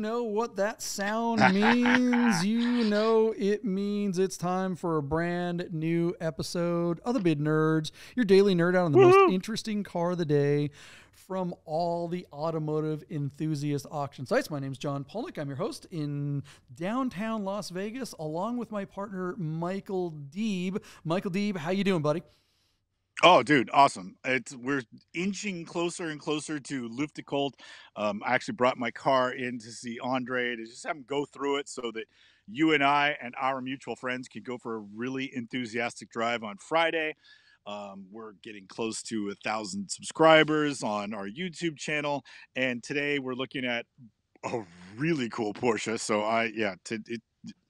know what that sound means. You know it means it's time for a brand new episode of the BaT Nerds, your daily nerd out on the most interesting car of the day from all the automotive enthusiast auction sites. My name's John Polnick. I'm your host in downtown Las Vegas, along with my partner, Michael Deeb. Michael Deeb, how you doing, buddy? Oh, dude, awesome. We're inching closer and closer to Luftgekühlt. I actually brought my car in to see Andre to just have him go through it so that you and I and our mutual friends can go for a really enthusiastic drive on Friday. We're getting close to 1,000 subscribers on our YouTube channel, and today we're looking at a really cool Porsche. So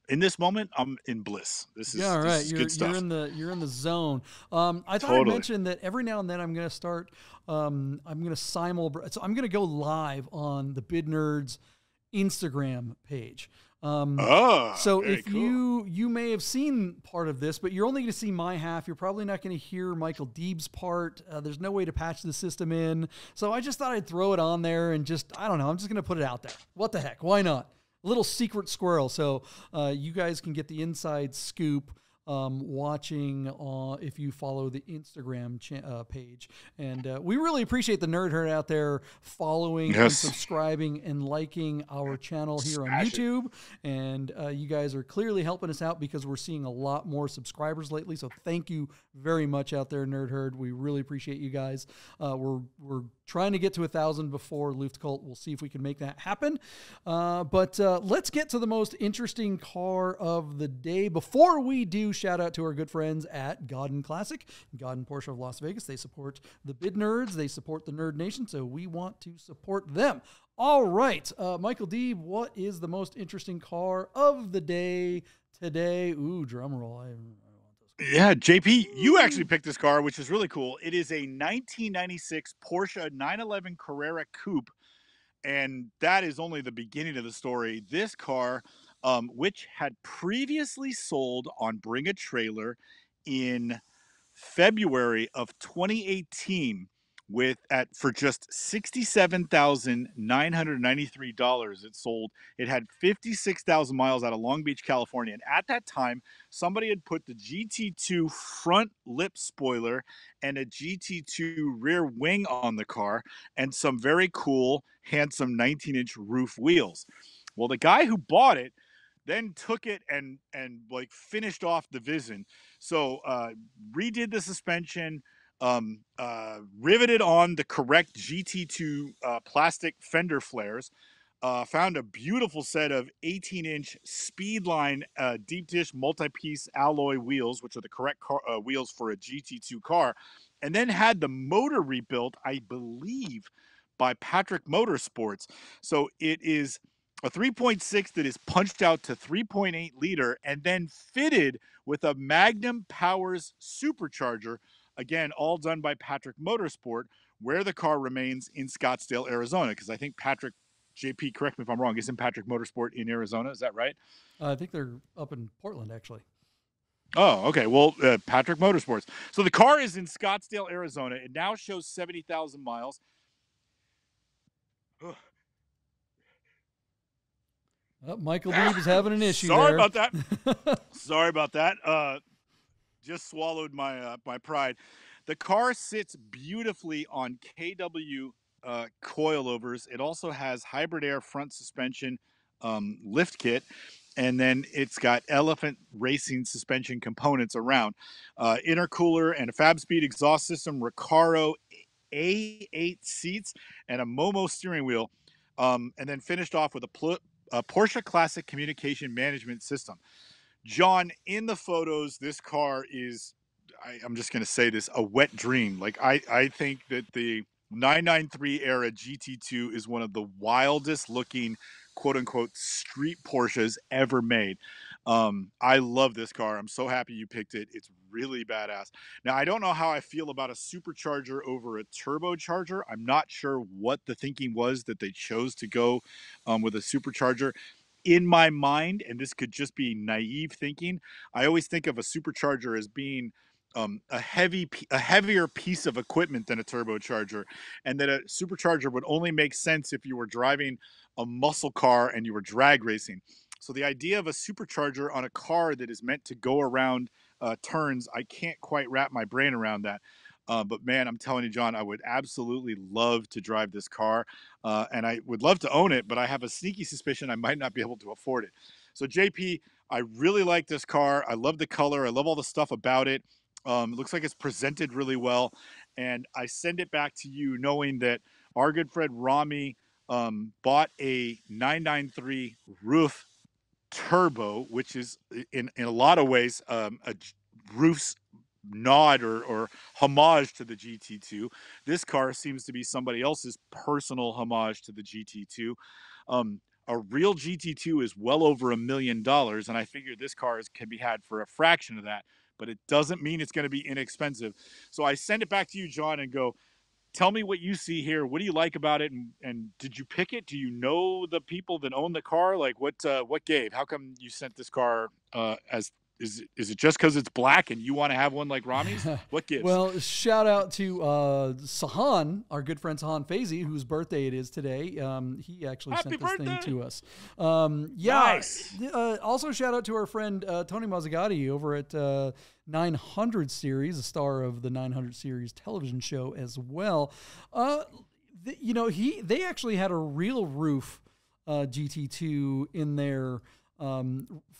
in this moment, I'm in bliss. This is All right. good stuff. You're in the zone. I thought I'd mention that every now and then I'm going to start. I'm going to go live on the BaT Nerds Instagram page. So if cool. you may have seen part of this, but you're only going to see my half. You're probably not going to hear Michael Deeb's part. There's no way to patch the system in. So I just thought I'd throw it on there and I don't know. I'm just going to put it out there. What the heck? Why not? A little secret squirrel. So you guys can get the inside scoop watching if you follow the Instagram page. And we really appreciate the nerd herd out there following and subscribing and liking our channel here on YouTube. And you guys are clearly helping us out because we're seeing a lot more subscribers lately. So thank you very much out there, nerd herd. We really appreciate you guys. We're trying to get to 1,000 before Luftgekühlt. We'll see if we can make that happen. But let's get to the most interesting car of the day. Before we do, shout out to our good friends at Godden Classic, Godden Porsche of Las Vegas. They support the BaT Nerds. They support the Nerd Nation, so we want to support them. All right, Michael Deeb, what is the most interesting car of the day today? Ooh, drum roll. Yeah, JP, you actually picked this car, which is really cool. It is a 1996 Porsche 911 Carrera coupe, and that is only the beginning of the story. This car, which had previously sold on Bring a Trailer in February of 2018 for just $67,993. It sold. It had 56,000 miles out of Long Beach, California. And at that time, somebody had put the GT2 front lip spoiler and a GT2 rear wing on the car and some very cool, handsome 19-inch roof wheels. Well, the guy who bought it then took it and like finished off the vision. So redid the suspension, riveted on the correct GT2 plastic fender flares, found a beautiful set of 18-inch Speedline deep dish multi-piece alloy wheels, which are the correct wheels for a GT2 car, and then had the motor rebuilt, I believe, by Patrick Motorsports. So it is a 3.6 that is punched out to 3.8 liter and then fitted with a Magnum Powers supercharger. Again, all done by Patrick Motorsport, where the car remains in Scottsdale, Arizona. Because I think Patrick, JP, correct me if I'm wrong, isn't Patrick Motorsport in Arizona? Is that right? I think they're up in Portland, actually. Oh, okay. Well, Patrick Motorsports. So the car is in Scottsdale, Arizona. It now shows 70,000 miles. Michael Deeb is having an issue. Sorry about that. Sorry about that. Just swallowed my my pride. The car sits beautifully on KW coilovers. It also has hybrid air front suspension lift kit, and then it's got Elephant Racing suspension components around. Intercooler and a Fab Speed exhaust system, Recaro A8 seats, and a Momo steering wheel. And then finished off with a Porsche Classic communication management system. John, in the photos, this car is, I'm just going to say this, a wet dream. Like, I think that the 993 era GT2 is one of the wildest looking, quote unquote, street Porsches ever made. I love this car. I'm so happy you picked it. It's really badass. Now, I don't know how I feel about a supercharger over a turbocharger. I'm not sure what the thinking was that they chose to go with a supercharger. In my mind, and this could just be naive thinking, I always think of a supercharger as being a heavier piece of equipment than a turbocharger, and that a supercharger would only make sense if you were driving a muscle car and you were drag racing. So the idea of a supercharger on a car that is meant to go around turns, I can't quite wrap my brain around that. But man, I'm telling you, John, I would absolutely love to drive this car, and I would love to own it, but I have a sneaky suspicion I might not be able to afford it. So JP, I really like this car. I love the color. I love all the stuff about it. It looks like it's presented really well, and I send it back to you knowing that our good friend Rami bought a 993 roof turbo, which is in a lot of ways a roof's nod or homage to the GT2. This car seems to be somebody else's personal homage to the GT2. A real GT2 is well over $1 million, and I figure this car can be had for a fraction of that, but it doesn't mean it's going to be inexpensive. So I send it back to you, John, and go, tell me what you see here. What do you like about it? And did you pick it? Do you know the people that own the car? Like what gave? How come you sent this car as is it just because it's black and you want to have one like Rami's? What gives? Well, shout out to Sahan, our good friend Sahan Faizi, whose birthday it is today. He actually sent this thing to us. Nice. Also, shout out to our friend Tony Mazzagatti over at 900 Series, a star of the 900 Series television show as well. They actually had a real roof GT2 in their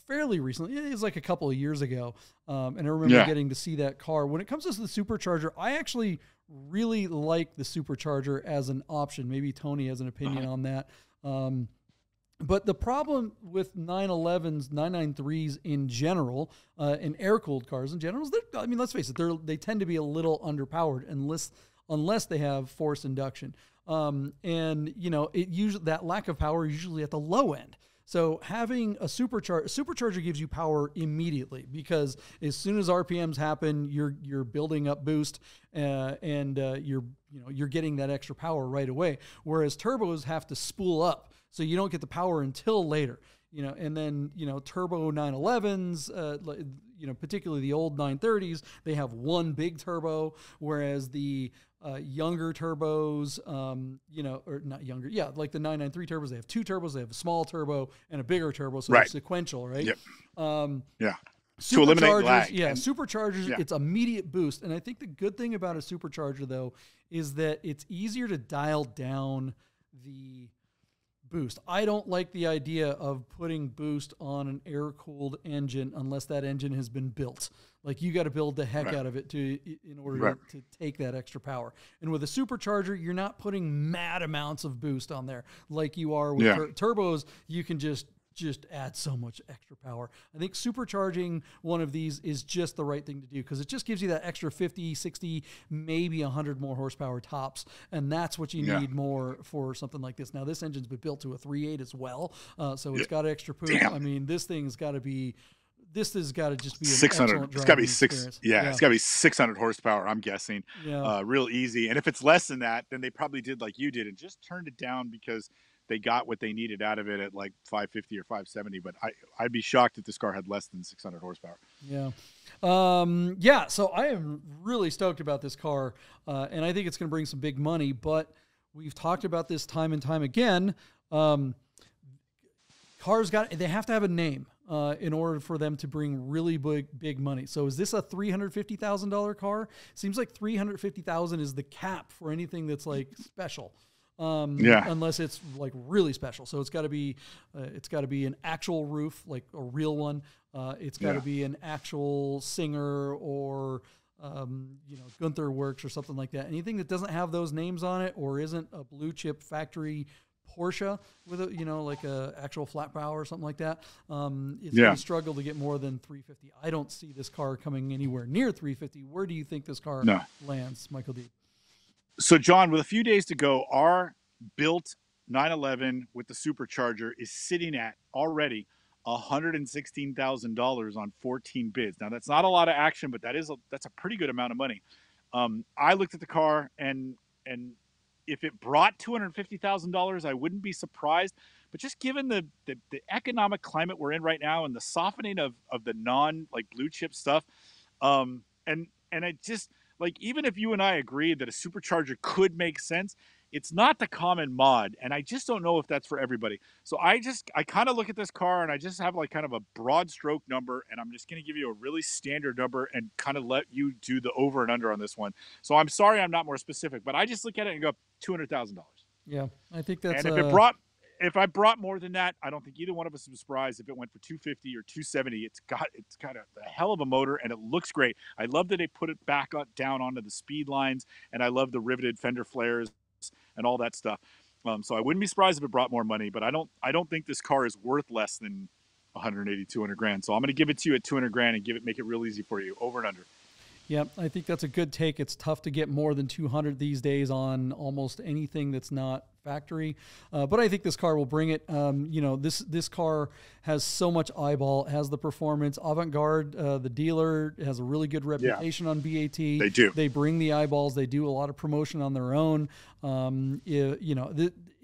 fairly recently. It was like a couple of years ago. And I remember getting to see that car. When it comes to the supercharger, I actually really like the supercharger as an option. Maybe Tony has an opinion on that. But the problem with 911s, 993s in general, and air-cooled cars in general, is I mean, let's face it, they tend to be a little underpowered unless they have forced induction. And that lack of power is usually at the low end. So having a supercharger gives you power immediately, because as soon as RPMs happen, you're building up boost, and you're getting that extra power right away. Whereas turbos have to spool up, so you don't get the power until later. And then turbo 911s, particularly the old 930s, they have one big turbo, whereas the younger turbos, or not younger, like the 993 turbos, they have two turbos. They have a small turbo and a bigger turbo, so it's sequential, right? Yep. Superchargers, to eliminate lag. Superchargers, it's immediate boost. And I think the good thing about a supercharger, though, is that it's easier to dial down the boost. I don't like the idea of putting boost on an air-cooled engine unless that engine has been built. Like, you got to build the heck out of it in order to take that extra power. And with a supercharger, you're not putting mad amounts of boost on there like you are with turbos. You can just add so much extra power. I think supercharging one of these is just the right thing to do, because it just gives you that extra 50, 60, maybe 100 more horsepower tops, and that's what you need more for something like this. Now, this engine's been built to a 3.8 as well, so it's got extra poop. I mean, this has got to just be 600. It's got to be it's got to be 600 horsepower, I'm guessing. Real easy. And if it's less than that, then they probably did like you did and just turned it down because they got what they needed out of it at like 550 or 570. But I'd be shocked if this car had less than 600 horsepower. So I am really stoked about this car, and I think it's going to bring some big money. But we've talked about this time and time again. Cars they have to have a name in order for them to bring really big money. So is this a $350,000 car? Seems like $350,000 is the cap for anything that's like special. Unless it's like really special. So it's got to be an actual roof, like a real one. It's got to be an actual Singer or Gunther Works or something like that. Anything that doesn't have those names on it or isn't a blue chip factory Porsche with like a actual flat bow or something like that, it's going to struggle to get more than 350. I don't see this car coming anywhere near 350. Where do you think this car lands, Michael D? So, John, with a few days to go, our built 911 with the supercharger is sitting at already $116,000 on 14 bids. Now, that's not a lot of action, but that's a pretty good amount of money. I looked at the car, and if it brought $250,000, I wouldn't be surprised. But just given the economic climate we're in right now and the softening of the non like blue chip stuff, and and I just like, even if you and I agreed that a supercharger could make sense, it's not the common mod, and I just don't know if that's for everybody. So I kind of look at this car and I just have like kind of a broad stroke number, and I'm just going to give you a really standard number and kind of let you do the over and under on this one. So I'm sorry I'm not more specific, but I just look at it and go $200,000. Yeah, I think that's. And if I brought more than that, I don't think either one of us would be surprised if it went for 250 or 270. It's got a hell of a motor, and it looks great. I love that they put it back down onto the speed lines, and I love the riveted fender flares and all that stuff. So I wouldn't be surprised if it brought more money, but I don't think this car is worth less than 180, 200 grand. So I'm going to give it to you at 200 grand and make it real easy for you, over and under. Yeah, I think that's a good take. It's tough to get more than 200 these days on almost anything that's not factory. But I think this car will bring it. This car has so much eyeball, has the performance. Avant-Garde, the dealer, has a really good reputation on BAT. They do. They bring the eyeballs. They do a lot of promotion on their own.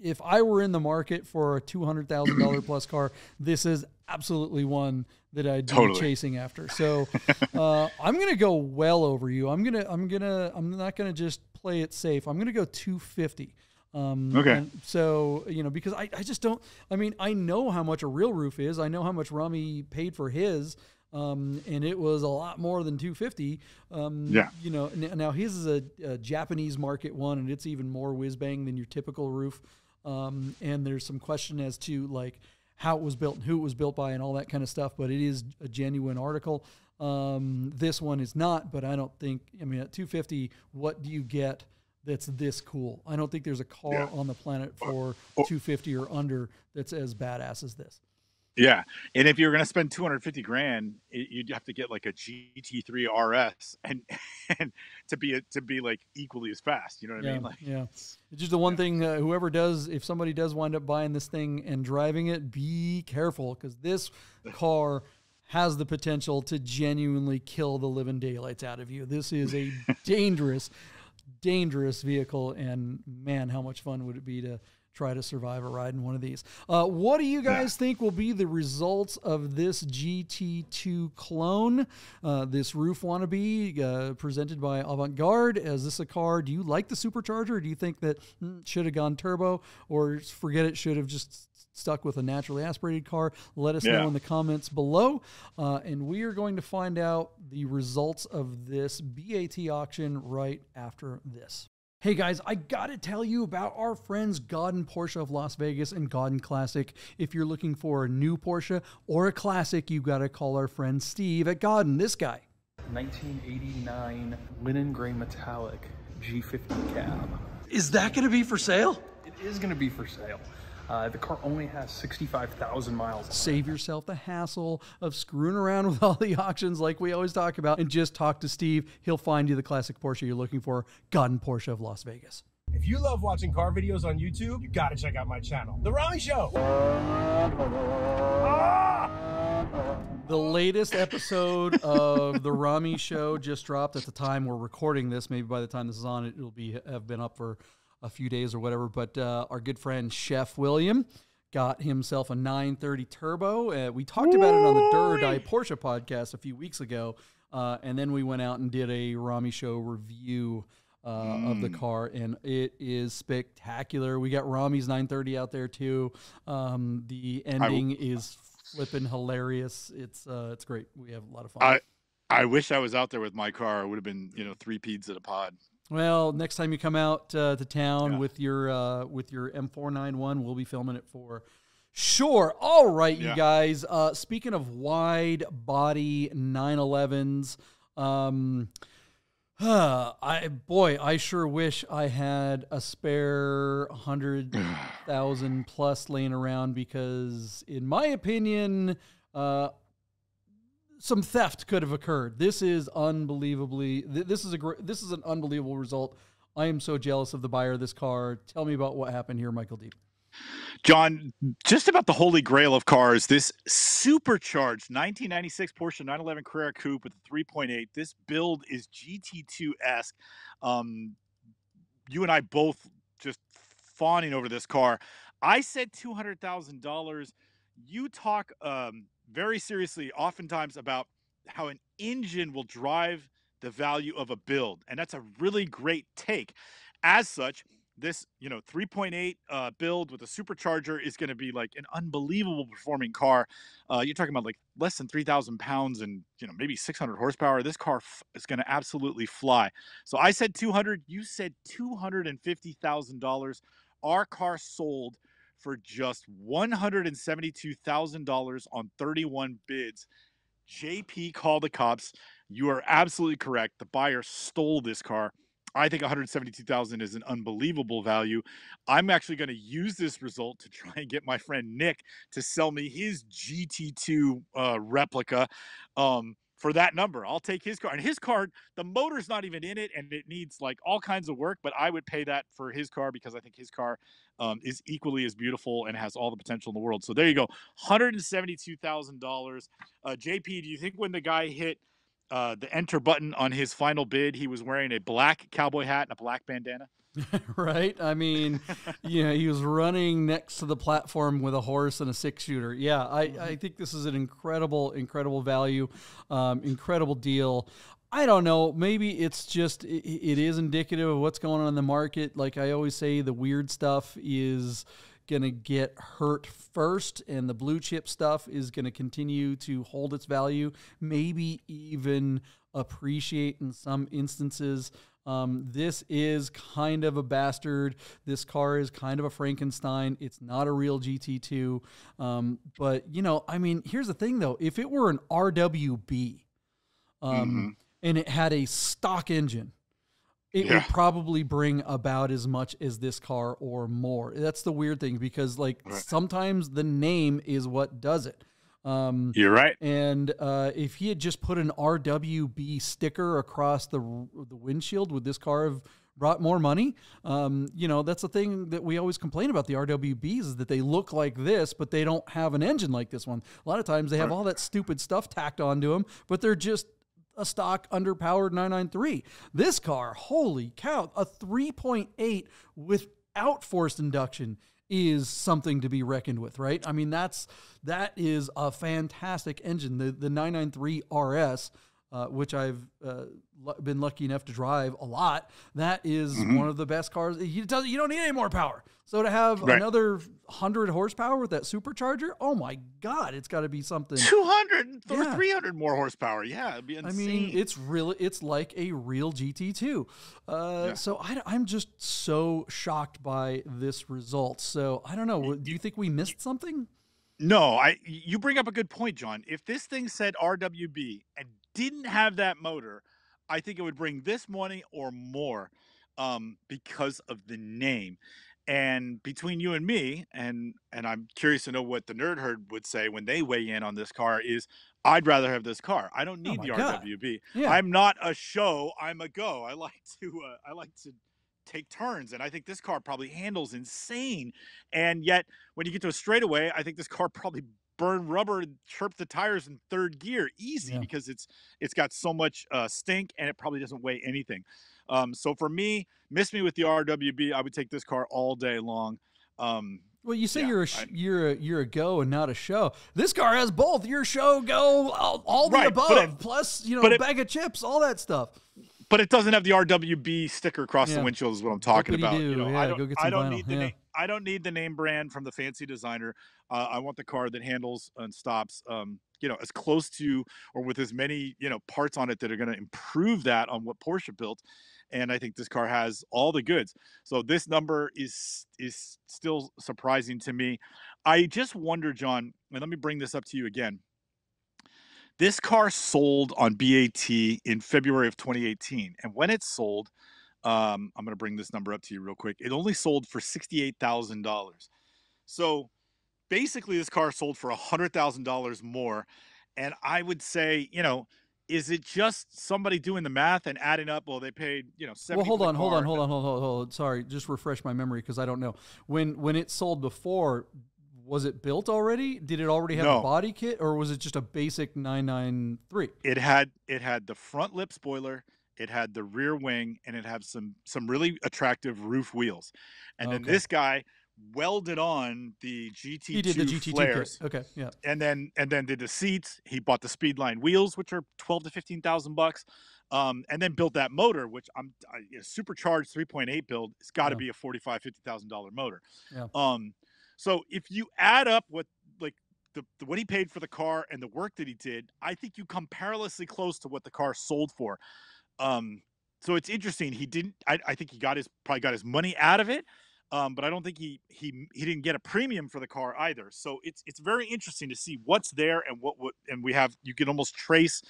If I were in the market for a $200,000 plus car, this is absolutely one that I'd be chasing after. So I'm going to go well over you. I'm not going to just play it safe. I'm going to go 250. Okay. So, because I just don't, I know how much a real roof is. I know how much Rami paid for his, and it was a lot more than 250. Now his is a Japanese market one, and it's even more whiz bang than your typical roof. And there's some question as to like how it was built and who it was built by and all that kind of stuff, but it is a genuine article. This one is not, but I don't think, at 250, what do you get that's this cool? I don't think there's a car on the planet for 250 or under that's as badass as this. Yeah. And if you're going to spend 250 grand, you'd have to get like a GT3 RS and to be like equally as fast. You know what I mean? Like, it's just the one thing, if somebody does wind up buying this thing and driving it, be careful, because this car has the potential to genuinely kill the living daylights out of you. This is a dangerous vehicle, and man, how much fun would it be to try to survive a ride in one of these. What do you guys think will be the results of this GT2 clone, this roof wannabe, presented by Avant-Garde? Is this a car? Do you like the Supercharger? Or do you think that should have gone turbo, or forget it, should have just stuck with a naturally aspirated car? Let us know in the comments below. And we are going to find out the results of this BAT auction right after this. Hey guys, I gotta tell you about our friends Gaudin Porsche of Las Vegas and Gaudin Classic. If you're looking for a new Porsche or a classic, you gotta call our friend Steve at Gaudin, this guy. 1989 linen gray metallic G50 cab. Is that gonna be for sale? It is gonna be for sale. The car only has 65,000 miles. Save yourself the hassle of screwing around with all the auctions like we always talk about, and just talk to Steve. He'll find you the classic Porsche you're looking for. Gaudin Porsche of Las Vegas. If you love watching car videos on YouTube, you gotta check out my channel, The Rami Show. The latest episode of The Rami Show just dropped at the time we're recording this. Maybe by the time this is on, it'll have been up for a few days or whatever, but our good friend Chef William got himself a 930 Turbo. We talked about it on the Dur Die Porsche podcast a few weeks ago, and then we went out and did a Rami Show review of the car, and it is spectacular. We got Rami's 930 out there too. The ending is flipping hilarious. It's great. We have a lot of fun. I wish I was out there with my car. It would have been 3 peeds at a pod. Well, next time you come out to town with your M491, we'll be filming it for sure. All right, you guys. Speaking of wide body 911s, I sure wish I had a spare 100,000 plus laying around, because in my opinion, some theft could have occurred. This is unbelievably. This is an unbelievable result. I am so jealous of the buyer of this car. Tell me about what happened here, Michael Deep. John, just about the holy grail of cars, this supercharged 1996 Porsche 911 Carrera coupe with a 3.8. This build is GT2-esque. You and I both just fawning over this car. I said $200,000. You talk very seriously oftentimes about how an engine will drive the value of a build. And that's a really great take. As such, this 3.8 build with a supercharger is going to be like an unbelievable performing car. You're talking about like less than 3,000 pounds and maybe 600 horsepower. This car is going to absolutely fly. So I said 200, you said $250,000. Our car sold for just $172,000 on 31 bids. JP called the cops. You are absolutely correct. The buyer stole this car. I think $172,000 is an unbelievable value. I'm actually going to use this result to try and get my friend Nick to sell me his GT2 replica for that number. I'll take his car. And his car, the motor's not even in it, and it needs like all kinds of work, but I would pay that for his car because I think his car is equally as beautiful and has all the potential in the world. So there you go, $172,000. JP, do you think when the guy hit the enter button on his final bid, he was wearing a black cowboy hat and a black bandana? Right. I mean, he was running next to the platform with a horse and a 6-shooter. Yeah. I think this is an incredible value, incredible deal. I don't know. Maybe it's just, it is indicative of what's going on in the market. Like I always say, the weird stuff is going to get hurt first, and the blue chip stuff is going to continue to hold its value, maybe even appreciate in some instances. This is kind of a bastard. This car is kind of a Frankenstein. It's not a real GT2. But, I mean, here's the thing, though. If it were an RWB and it had a stock engine, it would probably bring about as much as this car or more. That's the weird thing, because sometimes the name is what does it. You're right. And if he had just put an RWB sticker across the windshield, would this car have brought more money? That's the thing that we always complain about the RWBs, is that they look like this, but they don't have an engine like this one. A lot of times they have all that stupid stuff tacked onto them, but they're just a stock underpowered 993. This car, holy cow, a 3.8 without forced induction is something to be reckoned with, right? I mean, that is a fantastic engine. The 993 RS, which I've been lucky enough to drive a lot, that is one of the best cars. You don't need any more power. So to have another 100 horsepower with that supercharger, oh my God, it's got to be something. 200 or 300 more horsepower. Yeah, it'd be insane. I mean, it's like a real GT2. So I'm just so shocked by this result. So I don't know. Do you think we missed something? No, you bring up a good point, John. If this thing said RWB and didn't have that motor, I think it would bring this money or more because of the name. And between you and me, and I'm curious to know what the Nerd Herd would say when they weigh in on this car, is I'd rather have this car. I don't need the RWB. Yeah. I'm not a show. I'm a go. I like to take turns, and I think this car probably handles insane. And yet, when you get to a straightaway, I think this car probably burn rubber and chirp the tires in third gear easy because it's got so much stink, and it probably doesn't weigh anything. So for me, miss me with the RWB. I would take this car all day long. Well, you say you're a go and not a show. This car has both. You're a show, go, all the above, plus bag of chips, all that stuff. But it doesn't have the RWB sticker across the windshield is what I'm talking about. I don't need the name brand from the fancy designer. I want the car that handles and stops, as close to or with as many, parts on it that are going to improve that on what Porsche built. And I think this car has all the goods. So this number is still surprising to me. I just wonder, John, and let me bring this up to you again. This car sold on BaT in February of 2018. And when it sold, I'm going to bring this number up to you real quick. It only sold for $68,000. So basically this car sold for $100,000 more. And I would say, is it just somebody doing the math and adding up? Well, they paid, $70,000. Well, hold on. Sorry, just refresh my memory because I don't know. When it sold before, was it built already? Did it already have a body kit, or was it just a basic 993? It had the front lip spoiler, it had the rear wing, and it had some really attractive roof wheels. And then this guy welded on the GT2 he did the GT2 flares. Kit. Okay, yeah. And then did the seats. He bought the Speedline wheels, which are $12,000 to $15,000. and then built that motor, which a supercharged 3.8 build. It's got to be a $45,000-$50,000 motor. Yeah. So if you add up what he paid for the car and the work that he did, I think you come perilously close to what the car sold for. So it's interesting. He didn't. I think he probably got his money out of it, but I don't think he didn't get a premium for the car either. So it's very interesting to see what's there and you can almost trace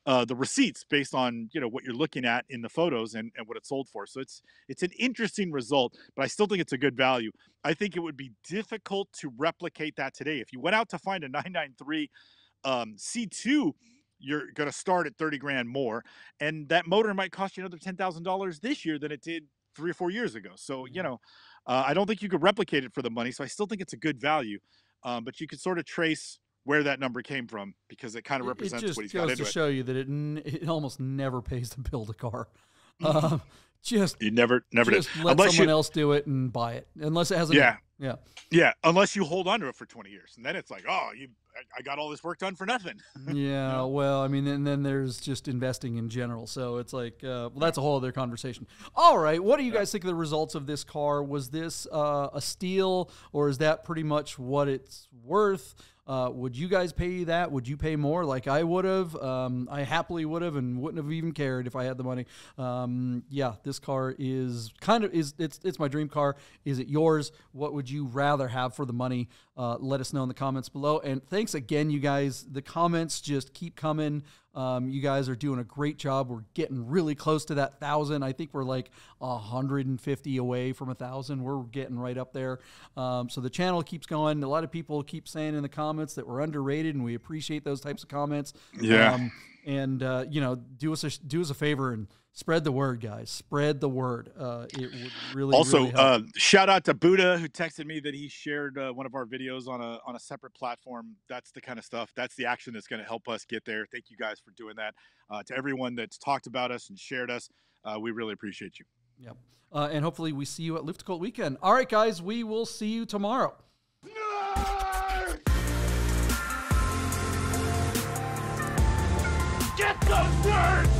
the receipts based on what you're looking at in the photos and what it sold for. So it's an interesting result, but I still think it's a good value. I think it would be difficult to replicate that today. If you went out to find a 993 C2, you're going to start at 30 grand more, and that motor might cost you another $10,000 this year than it did 3 or 4 years ago. So I don't think you could replicate it for the money. So I still think it's a good value, but you could sort of trace where that number came from because it kind of represents what he's got into it. It just goes to show you that it almost never pays to build a car. You never did. Let someone else do it and buy it, unless it has a yeah. Unless you hold on to it for 20 years, and then it's like, oh, I got all this work done for nothing. Yeah, well, I mean, and then there's just investing in general. So it's like, well, that's a whole other conversation. All right, what do you guys think of the results of this car? Was this a steal, or is that pretty much what it's worth? Would you guys pay that? Would you pay more like I would have? I happily would have and wouldn't have even cared if I had the money. Yeah, this car is it's my dream car. Is it yours? What would you rather have for the money? Let us know in the comments below. And thanks again, you guys. The comments just keep coming. You guys are doing a great job. We're getting really close to that 1,000. I think we're like 150 away from 1,000. We're getting right up there. So the channel keeps going. A lot of people keep saying in the comments that we're underrated, and we appreciate those types of comments. Yeah. Do us a favor and spread the word, guys. Spread the word. It would really also really help. Shout out to Buddha, who texted me that he shared one of our videos on a separate platform. That's the kind of stuff. That's the action that's going to help us get there. Thank you guys for doing that. To everyone that's talked about us and shared us, we really appreciate you. Yep. And hopefully we see you at Lift Cult Weekend. All right, guys, we will see you tomorrow. Get those words!